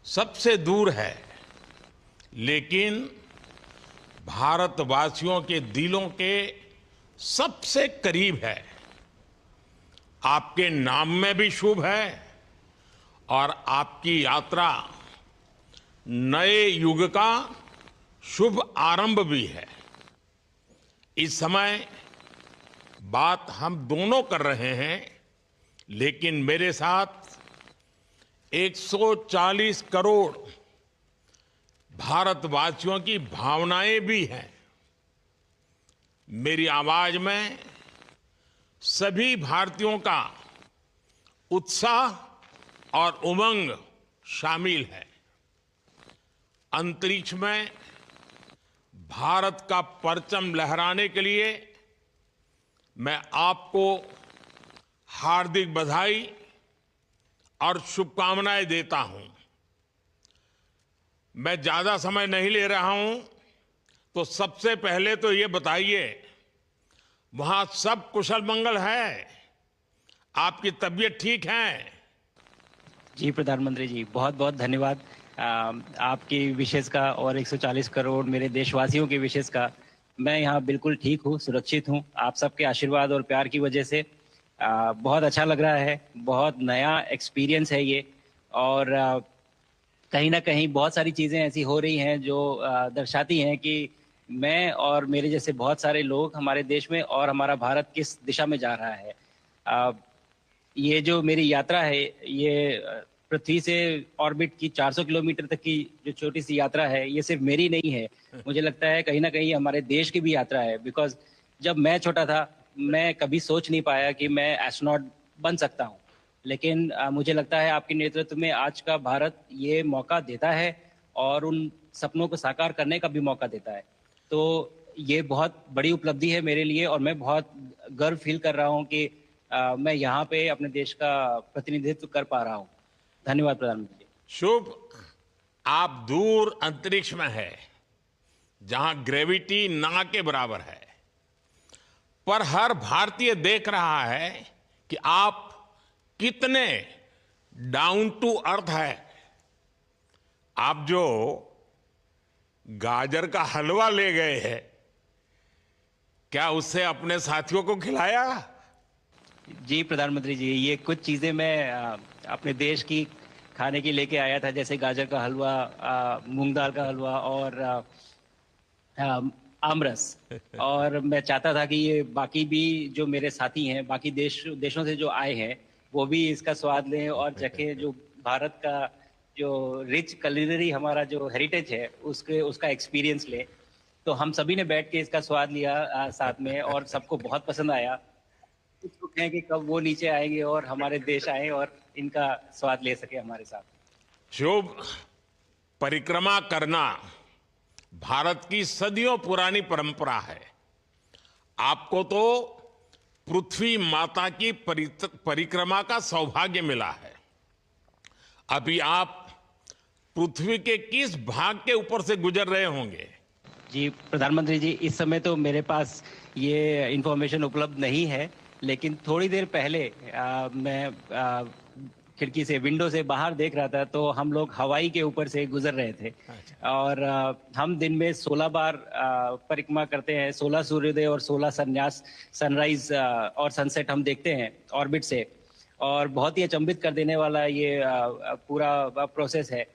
सबसे दूर है, लेकिन भारतवासियों के दिलों के सबसे करीब है। आपके नाम में भी शुभ है और आपकी यात्रा नए युग का शुभ आरंभ भी है। इस समय बात हम दोनों कर रहे हैं, लेकिन मेरे साथ 140 करोड़ भारतवासियों की भावनाएं भी हैं। मेरी आवाज में सभी भारतीयों का उत्साह और उमंग शामिल है। अंतरिक्ष में भारत का परचम लहराने के लिए मैं आपको हार्दिक बधाई और शुभकामनाएं देता हूं। मैं ज्यादा समय नहीं ले रहा हूं, तो सबसे पहले तो ये बताइए, वहां सब कुशल मंगल है? आपकी तबीयत ठीक है? जी प्रधानमंत्री जी, बहुत बहुत धन्यवाद आपकी विशेष का और 140 करोड़ मेरे देशवासियों की विशेष का। मैं यहाँ बिल्कुल ठीक हूँ, सुरक्षित हूँ। आप सबके आशीर्वाद और प्यार की वजह से बहुत अच्छा लग रहा है। बहुत नया एक्सपीरियंस है ये। और कहीं ना कहीं बहुत सारी चीज़ें ऐसी हो रही हैं जो दर्शाती हैं कि मैं और मेरे जैसे बहुत सारे लोग हमारे देश में और हमारा भारत किस दिशा में जा रहा है। ये जो मेरी यात्रा है, ये पृथ्वी से ऑर्बिट की 400 किलोमीटर तक की जो छोटी सी यात्रा है, ये सिर्फ मेरी नहीं है। मुझे लगता है कहीं ना कहीं हमारे देश की भी यात्रा है। बिकॉज जब मैं छोटा था, मैं कभी सोच नहीं पाया कि मैं एस्ट्रोनॉट बन सकता हूँ। लेकिन मुझे लगता है आपके नेतृत्व में आज का भारत ये मौका देता है और उन सपनों को साकार करने का भी मौका देता है। तो ये बहुत बड़ी उपलब्धि है मेरे लिए और मैं बहुत गर्व फील कर रहा हूँ कि मैं यहाँ पे अपने देश का प्रतिनिधित्व कर पा रहा हूँ। धन्यवाद प्रधानमंत्री जी। शुभ। आप दूर अंतरिक्ष में है, जहां ग्रेविटी ना के बराबर है, पर हर भारतीय देख रहा है कि आप कितने डाउन टू अर्थ है। आप जो गाजर का हलवा ले गए हैं, क्या उससे अपने साथियों को खिलाया? जी प्रधानमंत्री जी, ये कुछ चीज़ें मैं अपने देश की खाने की लेके आया था, जैसे गाजर का हलवा, मूंग दाल का हलवा और आमरस। और मैं चाहता था कि ये बाकी भी जो मेरे साथी हैं, बाकी देशों से जो आए हैं, वो भी इसका स्वाद लें और चखें। जो भारत का जो रिच culinary हमारा जो हेरिटेज है, उसके उसका एक्सपीरियंस लें। तो हम सभी ने बैठ के इसका स्वाद लिया साथ में, और सबको बहुत पसंद आया। कुछ लोग हैं कि कब वो नीचे आएंगे और हमारे देश आए और इनका स्वाद ले सके हमारे साथ। शुभ। परिक्रमा करना भारत की सदियों पुरानी परंपरा है। आपको तो पृथ्वी माता की परिक्रमा का सौभाग्य मिला है। अभी आप पृथ्वी के किस भाग के ऊपर से गुजर रहे होंगे? जी प्रधानमंत्री जी, इस समय तो मेरे पास ये इंफॉर्मेशन उपलब्ध नहीं है, लेकिन थोड़ी देर पहले मैं खिड़की से, विंडो से बाहर देख रहा था, तो हम लोग हवाई के ऊपर से गुजर रहे थे। अच्छा। और हम दिन में 16 बार परिक्रमा करते हैं। 16 सूर्योदय और 16 संन्यास, सनराइज और सनसेट हम देखते हैं ऑर्बिट से। और बहुत ही अचंभित कर देने वाला ये पूरा प्रोसेस है।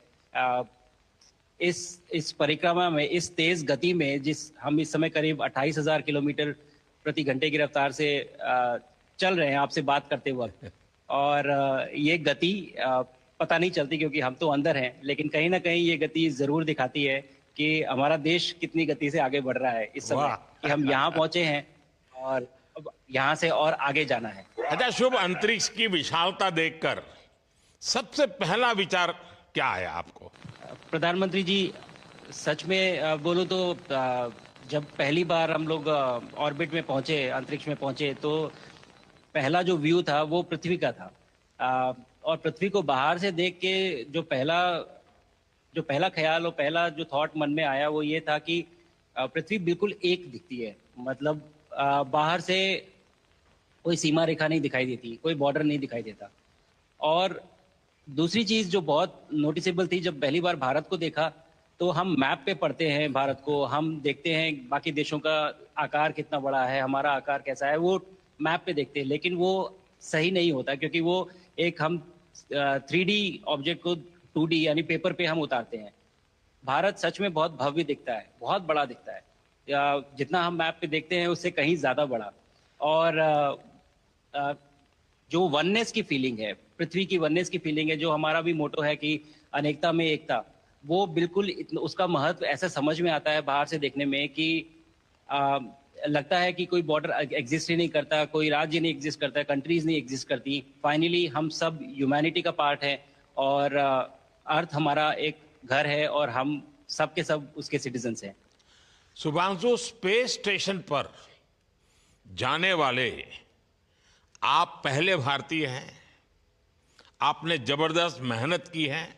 इस परिक्रमा में, इस तेज गति में, जिस हम इस समय करीब 28,000 किलोमीटर प्रति घंटे की रफ्तार से चल रहे हैं आपसे बात करते वक्त। और ये गति पता नहीं चलती क्योंकि हम तो अंदर हैं, लेकिन कहीं ना कहीं ये गति जरूर दिखाती है कि हमारा देश कितनी गति से आगे बढ़ रहा है इस समय, वाह। कि हम यहाँ पहुंचे हैं और अब यहाँ से और आगे जाना है। अच्छा शुभ, अंतरिक्ष की विशालता देखकर सबसे पहला विचार क्या आया आपको? प्रधानमंत्री जी, सच में बोलूं तो जब पहली बार हम लोग ऑर्बिट में पहुंचे, अंतरिक्ष में पहुंचे, तो पहला जो व्यू था वो पृथ्वी का था। और पृथ्वी को बाहर से देख के जो पहला ख्याल और पहला जो थॉट मन में आया वो ये था कि पृथ्वी बिल्कुल एक दिखती है। मतलब बाहर से कोई सीमा रेखा नहीं दिखाई देती, कोई बॉर्डर नहीं दिखाई देता। और दूसरी चीज जो बहुत नोटिसेबल थी, जब पहली बार भारत को देखा तो हम मैप पे पढ़ते हैं भारत को, हम देखते हैं बाकी देशों का आकार कितना बड़ा है, हमारा आकार कैसा है, वो मैप पे देखते हैं, लेकिन वो सही नहीं होता क्योंकि वो एक हम 3D ऑब्जेक्ट को 2D यानी पेपर पे हम उतारते हैं। भारत सच में बहुत भव्य दिखता है, बहुत बड़ा दिखता है, या जितना हम मैप पे देखते हैं उससे कहीं ज्यादा बड़ा। और अ, जो वननेस की फीलिंग है, पृथ्वी की वननेस की फीलिंग है, जो हमारा भी मोटो है कि अनेकता में एकता, वो बिल्कुल उसका महत्व ऐसा समझ में आता है बाहर से देखने में कि आ, लगता है कि कोई बॉर्डर एग्जिस्ट ही नहीं करता, कोई राज्य नहीं एग्जिस्ट करता, कंट्रीज नहीं एग्जिस्ट करती। फाइनली हम सब ह्यूमैनिटी का पार्ट है और अर्थ हमारा एक घर है और हम सब के सब उसके सिटीजन्स हैं। शुभांशु, स्पेस स्टेशन पर जाने वाले आप पहले भारतीय हैं। आपने जबरदस्त मेहनत की है,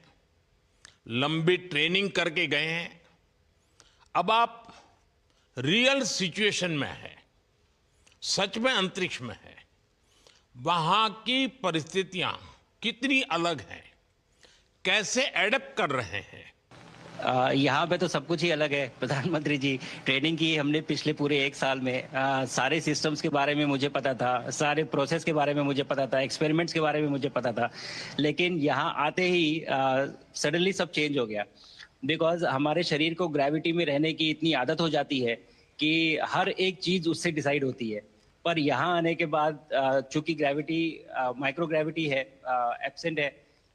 लंबी ट्रेनिंग करके गए हैं। अब आप रियल सिचुएशन में हैं, सच में अंतरिक्ष में हैं। वहां की परिस्थितियां कितनी अलग हैं, कैसे एडप्ट कर रहे हैं? यहाँ पे तो सब कुछ ही अलग है प्रधानमंत्री जी। ट्रेनिंग की हमने पिछले पूरे 1 साल में। सारे सिस्टम्स के बारे में मुझे पता था, सारे प्रोसेस के बारे में मुझे पता था, एक्सपेरिमेंट्स के बारे में मुझे पता था, लेकिन यहाँ आते ही सडनली सब चेंज हो गया। बिकॉज हमारे शरीर को ग्रेविटी में रहने की इतनी आदत हो जाती है कि हर एक चीज उससे डिसाइड होती है। पर यहाँ आने के बाद चूंकि ग्रेविटी माइक्रो ग्रेविटी है, एब्सेंट है,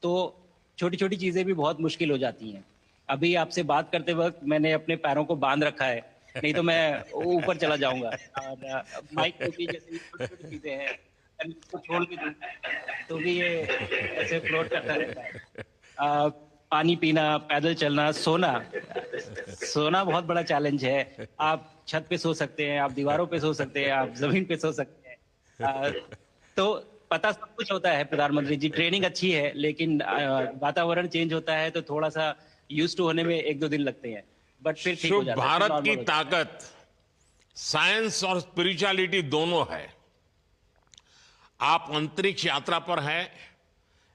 तो छोटी छोटी चीजें भी बहुत मुश्किल हो जाती हैं। अभी आपसे बात करते वक्त मैंने अपने पैरों को बांध रखा है, नहीं तो मैं ऊपर चला जाऊंगा। और माइक पे भी जैसे छोटी छोटी चीजें हैं, अगर इसको छोड़ भी दूं तो भी ये ऐसे फ्लोट करता रहता है। पानी पीना, पैदल चलना, सोना। सोना बहुत बड़ा चैलेंज है। आप छत पे सो सकते हैं, आप दीवारों पे सो सकते हैं, आप जमीन पे सो सकते हैं। तो पता सब कुछ होता है प्रधानमंत्री जी, ट्रेनिंग अच्छी है, लेकिन वातावरण चेंज होता है तो थोड़ा सा यूज टू होने में 1-2 दिन लगते हैं, बट फिर ठीक हो शुभ, जाता है, फिर भारत नॉर्मल की हो जाता है। ताकत साइंस और स्पिरिचुअलिटी दोनों है। आप अंतरिक्ष यात्रा पर हैं,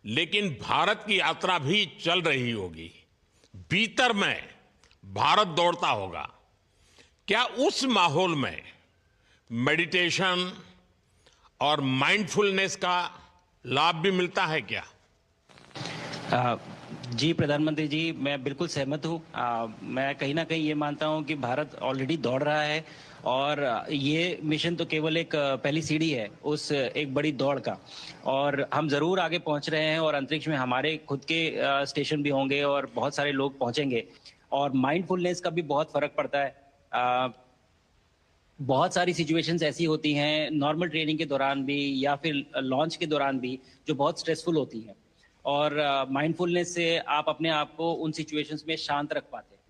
लेकिन भारत की यात्रा भी चल रही होगी। भीतर में भारत दौड़ता होगा। क्या उस माहौल में मेडिटेशन और माइंडफुलनेस का लाभ भी मिलता है क्या? आ, जी प्रधानमंत्री जी, मैं बिल्कुल सहमत हूँ। मैं कहीं ना कहीं ये मानता हूँ कि भारत ऑलरेडी दौड़ रहा है और ये मिशन तो केवल एक पहली सीढ़ी है उस एक बड़ी दौड़ का। और हम जरूर आगे पहुंच रहे हैं और अंतरिक्ष में हमारे खुद के स्टेशन भी होंगे और बहुत सारे लोग पहुंचेंगे। और माइंडफुलनेस का भी बहुत फर्क पड़ता है। बहुत सारी सिचुएशंस ऐसी होती हैं नॉर्मल ट्रेनिंग के दौरान भी या फिर लॉन्च के दौरान भी, जो बहुत स्ट्रेसफुल होती हैं। और माइंडफुलनेस से आप अपने आप को उन सिचुएशंस में शांत रख पाते हैं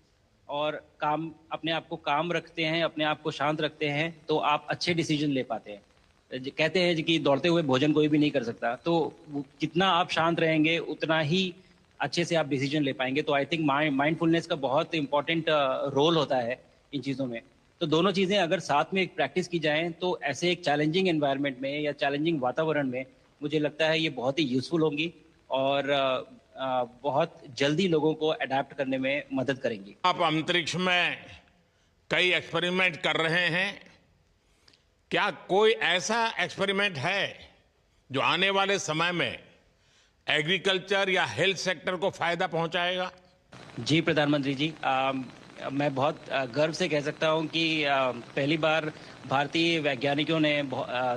और काम अपने आप को काम रखते हैं, अपने आप को शांत रखते हैं, तो आप अच्छे डिसीजन ले पाते हैं। कहते हैं कि दौड़ते हुए भोजन कोई भी नहीं कर सकता, तो जितना आप शांत रहेंगे उतना ही अच्छे से आप डिसीजन ले पाएंगे। तो आई थिंक माइंडफुलनेस का बहुत इंपॉर्टेंट रोल होता है इन चीज़ों में। तो दोनों चीज़ें अगर साथ में प्रैक्टिस की जाएं तो ऐसे एक चैलेंजिंग एनवायरनमेंट में या चैलेंजिंग वातावरण में मुझे लगता है ये बहुत ही यूजफुल होंगी और बहुत जल्दी लोगों को अडेप्ट करने में मदद करेंगी। आप अंतरिक्ष में कई एक्सपेरिमेंट कर रहे हैं। क्या कोई ऐसा एक्सपेरिमेंट है जो आने वाले समय में एग्रीकल्चर या हेल्थ सेक्टर को फायदा पहुंचाएगा? जी प्रधानमंत्री जी, मैं बहुत गर्व से कह सकता हूं कि पहली बार भारतीय वैज्ञानिकों ने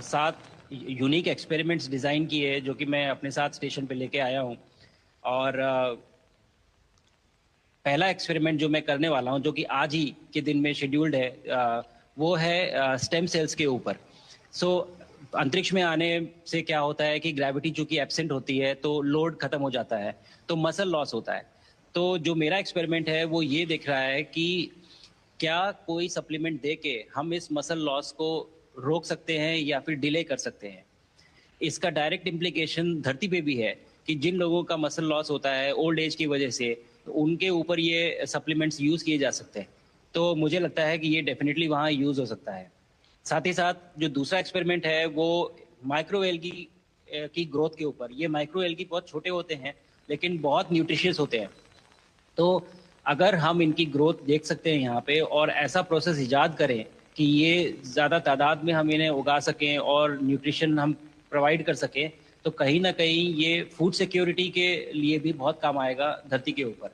7 यूनिक एक्सपेरिमेंट्स डिज़ाइन किए जो कि मैं अपने साथ स्टेशन पे लेके आया हूं। और पहला एक्सपेरिमेंट जो मैं करने वाला हूं, जो कि आज ही के दिन में शेड्यूल्ड है, वो है स्टेम सेल्स के ऊपर। सो अंतरिक्ष में आने से क्या होता है कि ग्रेविटी चूंकि एब्सेंट होती है तो लोड खत्म हो जाता है, तो मसल लॉस होता है। तो जो मेरा एक्सपेरिमेंट है वो ये देख रहा है कि क्या कोई सप्लीमेंट दे के हम इस मसल लॉस को रोक सकते हैं या फिर डिले कर सकते हैं। इसका डायरेक्ट इम्प्लीकेशन धरती पे भी है कि जिन लोगों का मसल लॉस होता है ओल्ड एज की वजह से, तो उनके ऊपर ये सप्लीमेंट्स यूज किए जा सकते हैं। तो मुझे लगता है कि ये डेफिनेटली वहाँ यूज हो सकता है। साथ ही साथ जो दूसरा एक्सपेरिमेंट है वो माइक्रो एल्गी की ग्रोथ के ऊपर। ये माइक्रो एल्गी बहुत छोटे होते हैं लेकिन बहुत न्यूट्रिशियस होते हैं। तो अगर हम इनकी ग्रोथ देख सकते हैं यहाँ पे और ऐसा प्रोसेस इजाद करें कि ये ज़्यादा तादाद में हम इन्हें उगा सकें और न्यूट्रिशन हम प्रोवाइड कर सकें, तो कहीं ना कहीं ये फूड सिक्योरिटी के लिए भी बहुत काम आएगा धरती के ऊपर।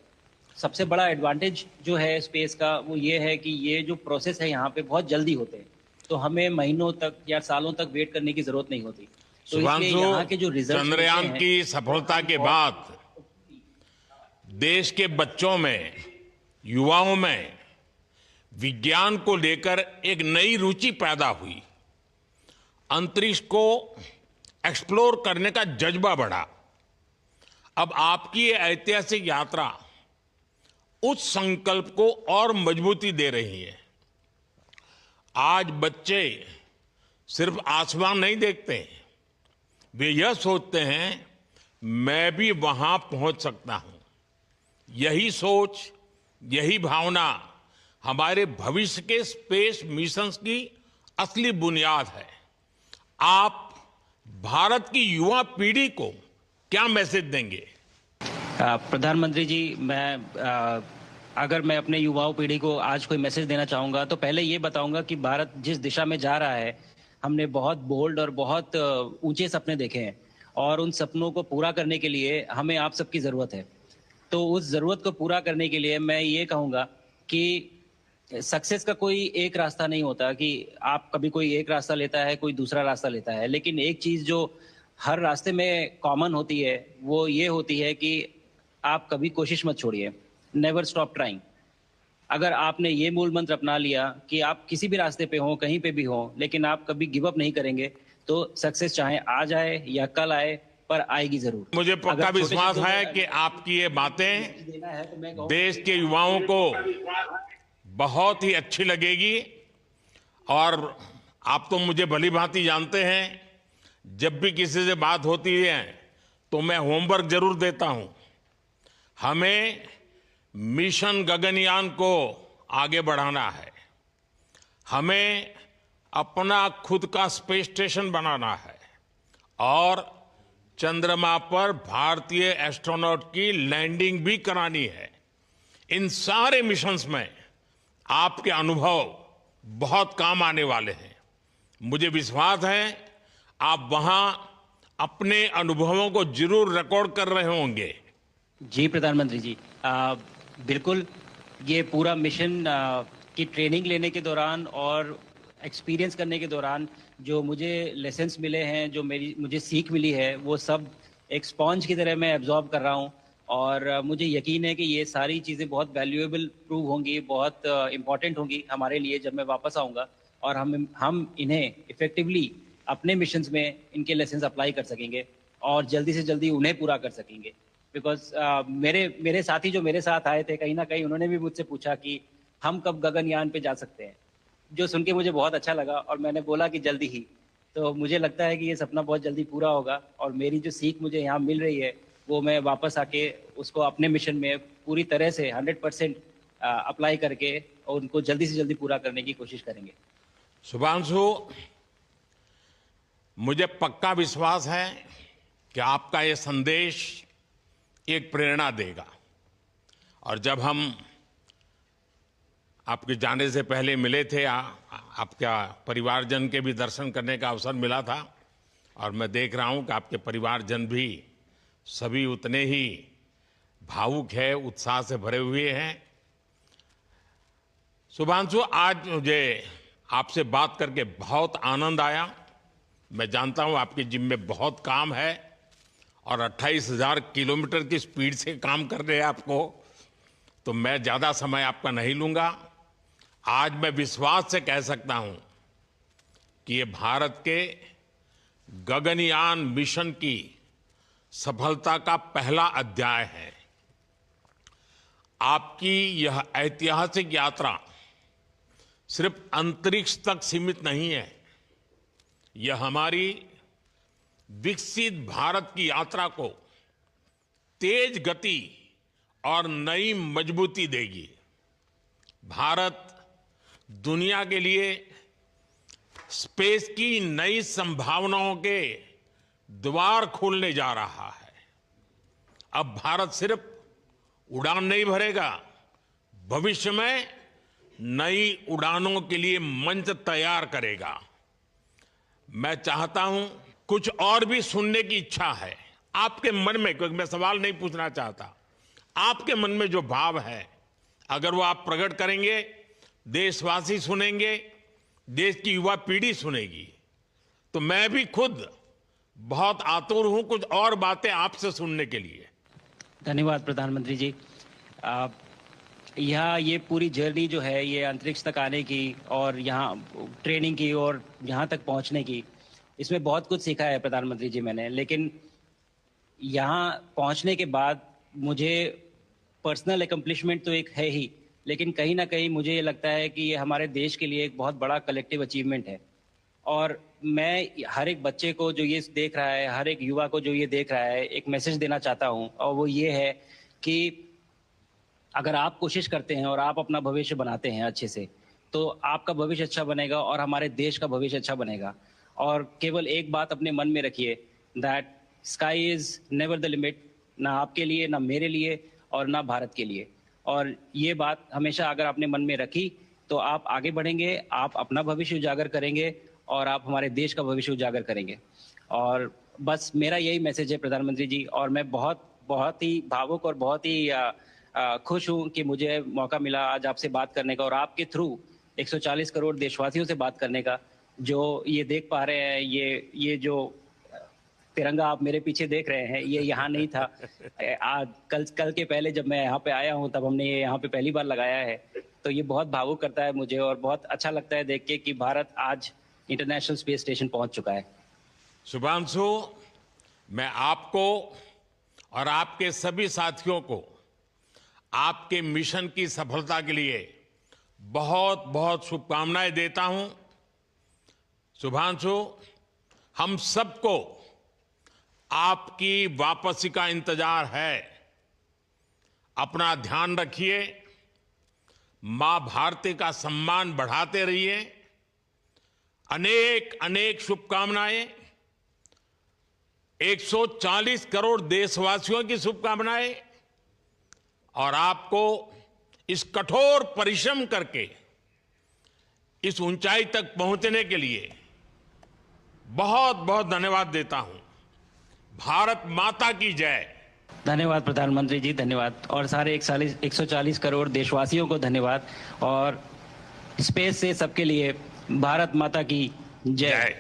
सबसे बड़ा एडवांटेज जो है स्पेस का वो ये है कि ये जो प्रोसेस है यहाँ पे बहुत जल्दी होते हैं, तो हमें महीनों तक या सालों तक वेट करने की जरूरत नहीं होती। तो इसलिए शुभांशु, यहाँ के जो रिजल्ट चंद्रयान की सफलता के बाद देश के बच्चों में, युवाओं में विज्ञान को लेकर एक नई रुचि पैदा हुई। अंतरिक्ष को एक्सप्लोर करने का जज्बा बढ़ा। अब आपकी ये ऐतिहासिक यात्रा उस संकल्प को और मजबूती दे रही है। आज बच्चे सिर्फ आसमान नहीं देखते, वे यह सोचते हैं मैं भी वहां पहुंच सकता हूं। यही सोच, यही भावना हमारे भविष्य के स्पेस मिशंस की असली बुनियाद है। आप भारत की युवा पीढ़ी को क्या मैसेज देंगे? प्रधानमंत्री जी, अगर मैं अपने युवाओं पीढ़ी को आज कोई मैसेज देना चाहूंगा तो पहले ये बताऊंगा कि भारत जिस दिशा में जा रहा है, हमने बहुत बोल्ड और बहुत ऊंचे सपने देखे हैं और उन सपनों को पूरा करने के लिए हमें आप सबकी ज़रूरत है। तो उस ज़रूरत को पूरा करने के लिए मैं ये कहूँगा कि सक्सेस का कोई एक रास्ता नहीं होता कि आप कभी कोई एक रास्ता लेता है, कोई दूसरा रास्ता लेता है, लेकिन एक चीज़ जो हर रास्ते में कॉमन होती है वो ये होती है कि आप कभी कोशिश मत छोड़िए, नेवर स्टॉप ट्राइंग। अगर आपने ये मूल मंत्र अपना लिया कि आप किसी भी रास्ते पे हो, कहीं पे भी हो, लेकिन आप कभी गिव अप नहीं करेंगे, तो सक्सेस चाहे आज आए या कल आए, पर आएगी जरूर। मुझे पक्का विश्वास है कि आपकी ये बातें देश के युवाओं को बहुत ही अच्छी लगेगी। और आप तो मुझे भली भांति जानते हैं, जब भी किसी से बात होती है तो मैं होमवर्क जरूर देता हूं। हमें मिशन गगनयान को आगे बढ़ाना है, हमें अपना खुद का स्पेस स्टेशन बनाना है और चंद्रमा पर भारतीय एस्ट्रोनॉट की लैंडिंग भी करानी है। इन सारे मिशंस में आपके अनुभव बहुत काम आने वाले हैं। मुझे विश्वास है आप वहां अपने अनुभवों को जरूर रिकॉर्ड कर रहे होंगे। जी प्रधानमंत्री जी, बिल्कुल। ये पूरा मिशन की ट्रेनिंग लेने के दौरान और एक्सपीरियंस करने के दौरान जो मुझे लेसन्स मिले हैं, जो मुझे सीख मिली है, वो सब एक स्पॉन्ज की तरह मैं एब्जॉर्ब कर रहा हूँ। और मुझे यकीन है कि ये सारी चीज़ें बहुत वैल्यूएबल प्रूव होंगी, बहुत इम्पॉर्टेंट होंगी हमारे लिए जब मैं वापस आऊँगा और हम इन्हें इफेक्टिवली अपने मिशंस में इनके लेसन्स अप्लाई कर सकेंगे और जल्दी से जल्दी उन्हें पूरा कर सकेंगे। बिकॉज मेरे साथी जो मेरे साथ आए थे, कहीं ना कहीं उन्होंने भी मुझसे पूछा कि हम कब गगनयान पे जा सकते हैं, जो सुन के मुझे बहुत अच्छा लगा और मैंने बोला कि जल्दी ही। तो मुझे लगता है कि ये सपना बहुत जल्दी पूरा होगा और मेरी जो सीख मुझे यहाँ मिल रही है वो मैं वापस आके उसको अपने मिशन में पूरी तरह से 100% अप्लाई करके और उनको जल्दी से जल्दी पूरा करने की कोशिश करेंगे। शुभांशु, मुझे पक्का विश्वास है कि आपका ये संदेश एक प्रेरणा देगा। और जब हम आपके जाने से पहले मिले थे, आपका परिवारजन के भी दर्शन करने का अवसर मिला था और मैं देख रहा हूं कि आपके परिवारजन भी सभी उतने ही भावुक है, उत्साह से भरे हुए हैं। शुभांशु, आज मुझे आपसे बात करके बहुत आनंद आया। मैं जानता हूं आपके जिम में बहुत काम है और 28,000 किलोमीटर की स्पीड से काम कर रहे हैं आपको, तो मैं ज़्यादा समय आपका नहीं लूंगा। आज मैं विश्वास से कह सकता हूं कि ये भारत के गगनयान मिशन की सफलता का पहला अध्याय है। आपकी यह ऐतिहासिक यात्रा सिर्फ अंतरिक्ष तक सीमित नहीं है, यह हमारी विकसित भारत की यात्रा को तेज गति और नई मजबूती देगी। भारत दुनिया के लिए स्पेस की नई संभावनाओं के द्वार खोलने जा रहा है अब भारत सिर्फ उड़ान नहीं भरेगा, भविष्य में नई उड़ानों के लिए मंच तैयार करेगा। मैं चाहता हूं, कुछ और भी सुनने की इच्छा है आपके मन में, क्योंकि मैं सवाल नहीं पूछना चाहता, आपके मन में जो भाव है अगर वो आप प्रकट करेंगे, देशवासी सुनेंगे, देश की युवा पीढ़ी सुनेगी, तो मैं भी खुद बहुत आतुर हूं कुछ और बातें आपसे सुनने के लिए। धन्यवाद प्रधानमंत्री जी। यहाँ ये पूरी जर्नी जो है, ये अंतरिक्ष तक आने की और यहाँ ट्रेनिंग की और यहाँ तक पहुँचने की, इसमें बहुत कुछ सीखा है प्रधानमंत्री जी मैंने। लेकिन यहाँ पहुँचने के बाद मुझे पर्सनल एकम्प्लिशमेंट तो एक है ही, लेकिन कहीं ना कहीं मुझे ये लगता है कि ये हमारे देश के लिए एक बहुत बड़ा कलेक्टिव अचीवमेंट है। और मैं हर एक बच्चे को जो ये देख रहा है, हर एक युवा को जो ये देख रहा है, एक मैसेज देना चाहता हूँ, और वो ये है कि अगर आप कोशिश करते हैं और आप अपना भविष्य बनाते हैं अच्छे से, तो आपका भविष्य अच्छा बनेगा और हमारे देश का भविष्य अच्छा बनेगा। और केवल एक बात अपने मन में रखिए, that sky is never the limit, ना आपके लिए, ना मेरे लिए और ना भारत के लिए। और ये बात हमेशा अगर आपने मन में रखी तो आप आगे बढ़ेंगे, आप अपना भविष्य उजागर करेंगे और आप हमारे देश का भविष्य उजागर करेंगे। और बस मेरा यही मैसेज है प्रधानमंत्री जी। और मैं बहुत ही भावुक और बहुत ही खुश हूं कि मुझे मौका मिला आज आपसे बात करने का और आपके थ्रू 140 करोड़ देशवासियों से बात करने का। जो ये देख पा रहे हैं, ये जो तिरंगा आप मेरे पीछे देख रहे हैं, ये यहाँ नहीं था। आज कल के पहले जब मैं यहाँ पे आया हूँ तब हमने ये यहाँ पे पहली बार लगाया है। तो ये बहुत भावुक करता है मुझे और बहुत अच्छा लगता है देख के कि भारत आज इंटरनेशनल स्पेस स्टेशन पहुंच चुका है। शुभांशु, मैं आपको और आपके सभी साथियों को आपके मिशन की सफलता के लिए बहुत बहुत शुभकामनाएं देता हूं। शुभांशु, हम सबको आपकी वापसी का इंतजार है। अपना ध्यान रखिए, मां भारती का सम्मान बढ़ाते रहिए। अनेक अनेक शुभकामनाएं, 140 करोड़ देशवासियों की शुभकामनाएं, और आपको इस कठोर परिश्रम करके इस ऊंचाई तक पहुंचने के लिए बहुत बहुत धन्यवाद देता हूं। भारत माता की जय। धन्यवाद प्रधानमंत्री जी, धन्यवाद। और सारे 140 करोड़ देशवासियों को धन्यवाद। और स्पेस से सबके लिए भारत माता की जय।